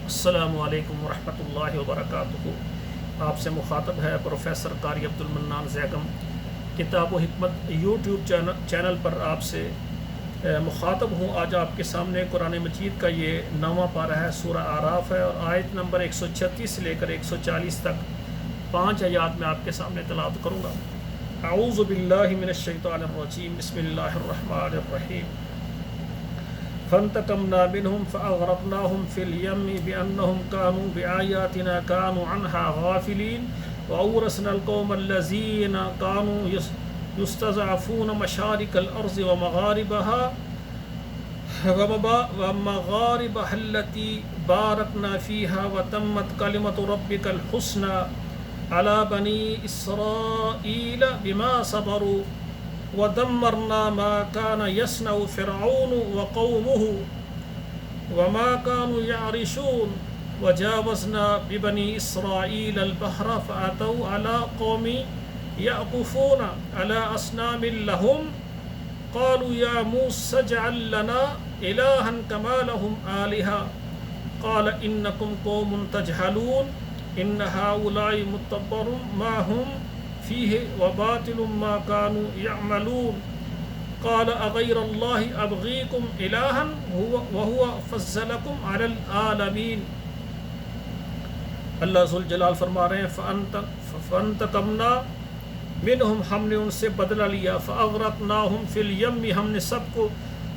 السلام علیکم ورحمۃ اللہ وبرکاتہ۔ آپ سے مخاطب ہے پروفیسر قاری عبدالمنان زیگم۔ کتاب و حکمت یوٹیوب چینل پر آپ سے مخاطب ہوں۔ آج آپ کے سامنے قرآن مجید کا یہ 9واں پارہ ہے، سورہ اعراف ہے، اور آیت نمبر 136 سے لے کر 140 تک 5 آیات میں آپ کے سامنے تلاوت کروں گا۔ اعوذ باللہ من الشیطان الرجیم، بسم اللہ الرحمن الرحیم۔ فانتقمنا منهم فأغرقناهم في اليم بأنهم كانوا بآياتنا كانوا عنها غافلين وأورثنا القوم الذين كانوا يستضعفون مشارق الأرض ومغاربها التي باركنا فيها وتمت كلمة ربك الحسنى على بني إسرائيل بما صبروا ودمرنا ما كان يصنع فرعون وقومه وما كانوا يعرشون وجاوزنا ببني إسرائيل البحر فأتوا على قوم يعكفون على أصنام لهم قالوا يا موسى اجعل لنا إلها كما لهم آلهة قال إنكم قوم تجهلون إن هؤلاء متبر ما هم فيه وباطل ما كانوا يعملون قال أغير الله أبغيكم إلها وهو فضلكم على العالمين۔ اللہ ذوالجلال فرما رہے ہیں فانتقمنا منہم، ہم نے ان سے بدلہ لیا، فاغرقناہم فی الیم، ہم نے سب کو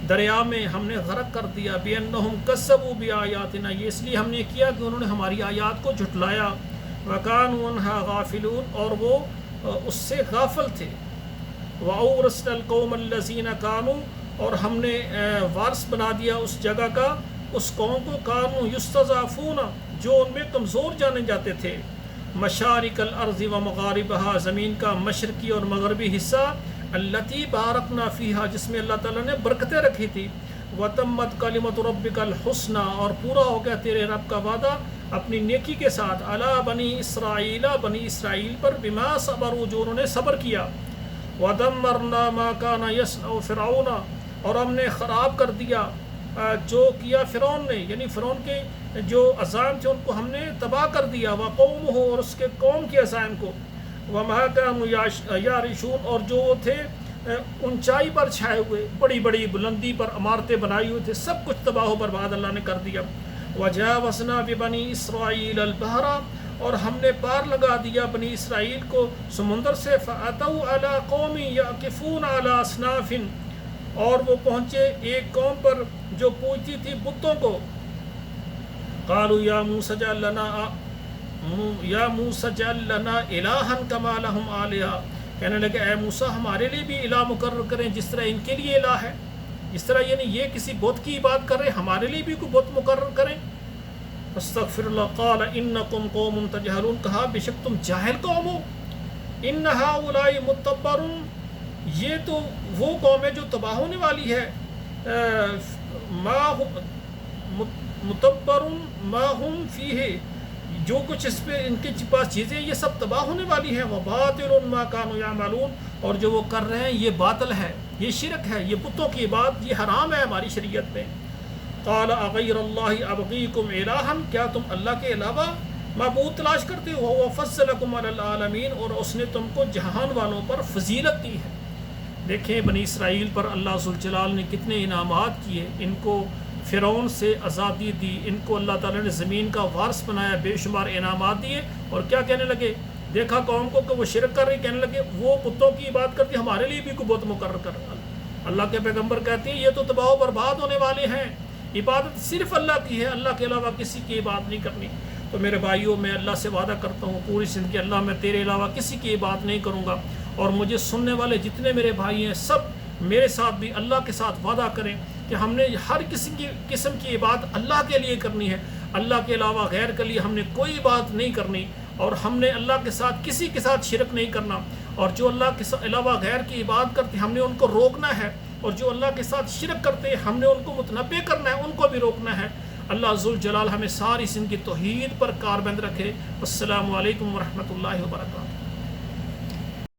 دریا میں ہم نے غرق کر دیا، بانہم کذبوا بآیاتنا، یہ اس لیے ہم نے کیا کہ انہوں نے ہماری آیات کو جھٹلایا، وکانوا عنہا غافلون، اور وہ اس سے غافل تھے، وَأَوْرَثْنَا الْقَوْمَ الَّذِينَ كَانُوا، اور ہم نے وارث بنا دیا اس جگہ کا اس قوم کو، كَانُوا يُسْتَضْعَفُونَ، جو ان میں کمزور جانے جاتے تھے، مشارق الارض ومغاربها، زمین کا مشرقی اور مغربی حصہ، الَّتِي بَارَكْنَا فِيهَا، جس میں اللہ تعالیٰ نے برکتیں رکھی تھی، وَتَمَّتْ كَلِمَةُ رَبِّكَ الْحُسْنَى، اور پورا ہو گیا تیرے رب کا وعدہ اپنی نیکی کے ساتھ، علی بنی اسرائیل، بنی اسرائیل پر، بما صبروا، جو انہوں نے صبر کیا، ودمرنا ما كان يصنع فرعون، اور ہم نے خراب کر دیا جو کیا فرعون نے، یعنی فرعون کے جو عزائم تھے ان کو ہم نے تباہ کر دیا، وقومہ، اور اس کے قوم کے عزائم کو، وما كانوا يعرشون، اور جو وہ تھے اونچائی پر چھائے ہوئے، بڑی بڑی بلندی پر عمارتیں بنائی ہوئی تھے، سب کچھ تباہ و برباد اللہ نے کر دیا۔ وجاوزنا ببنی اسرائیل البحر، اور ہم نے پار لگا دیا بنی اسرائیل کو سمندر سے، فاتوا علی قوم یعکفون علی اصناف، اور وہ پہنچے ایک قوم پر جو پوجتی تھی بتوں کو، قالوا یا موسیٰ اجعل لنا الہا کما لہم آلہہ، کہنے لگے اے موسیٰ ہمارے لیے بھی الہ مقرر کریں جس طرح ان کے لیے الہ ہے، اس طرح یعنی یہ کسی بت کی عبادت کر رہے ہیں، ہمارے لیے بھی کوئی بت مقرر کریں۔ استغفر اللہ، قال انکم قوم تجہلون، کہا بے شک تم جاہل قوم ہو، ان ہؤلاء متبر، یہ تو وہ قوم ہے جو تباہ ہونے والی ہے، متبر ما ہم فیہ، جو کچھ اس پہ ان کے پاس چیزیں یہ سب تباہ ہونے والی ہیں، وباطل ما كانوا يعملون، اور جو وہ کر رہے ہیں یہ باطل ہے، یہ شرک ہے، یہ بتوں کی عبادت یہ حرام ہے ہماری شریعت میں۔ قال اغیر اللہ ابغیکم الہا، کیا تم اللہ کے علاوہ معبود تلاش کرتے ہو، وهو فضلکم علی العالمین، اور اس نے تم کو جہان والوں پر فضیلت دی ہے۔ دیکھیں بنی اسرائیل پر اللہ ذوالجلال نے کتنے انعامات کیے، ان کو فرعون سے آزادی دی، ان کو اللہ تعالیٰ نے زمین کا وارث بنایا، بے شمار انعامات دیے، اور کیا کہنے لگے، دیکھا قوم کو کہ وہ شرک کر رہی، کہنے لگے وہ بتوں کی عبادت کرتی، ہمارے لیے بھی کوئی بت مقرر کر۔ اللہ کے پیغمبر کہتے ہیں یہ تو تباہ و برباد ہونے والے ہیں، عبادت صرف اللہ کی ہے، اللہ کے علاوہ کسی کی عبادت نہیں کرنی۔ تو میرے بھائیوں، میں اللہ سے وعدہ کرتا ہوں پوری زندگی اللہ میں تیرے علاوہ کسی کی عبادت نہیں کروں گا، اور مجھے سننے والے جتنے میرے بھائی ہیں سب میرے ساتھ بھی اللہ کے ساتھ وعدہ کریں کہ ہم نے ہر قسم کی عبادت اللہ کے لیے کرنی ہے، اللہ کے علاوہ غیر کے لیے ہم نے کوئی عبادت نہیں کرنی، اور ہم نے اللہ کے ساتھ کسی کے ساتھ شرک نہیں کرنا، اور جو اللہ کے علاوہ غیر کی عبادت کرتے ہم نے ان کو روکنا ہے، اور جو اللہ کے ساتھ شرک کرتے ہیں ہم نے ان کو متنبہ کرنا ہے، ان کو بھی روکنا ہے۔ اللہ ذوالجلال ہمیں ساری زندگی توحید پر کاربند رکھے۔ السلام علیکم ورحمۃ اللہ وبرکاتہ۔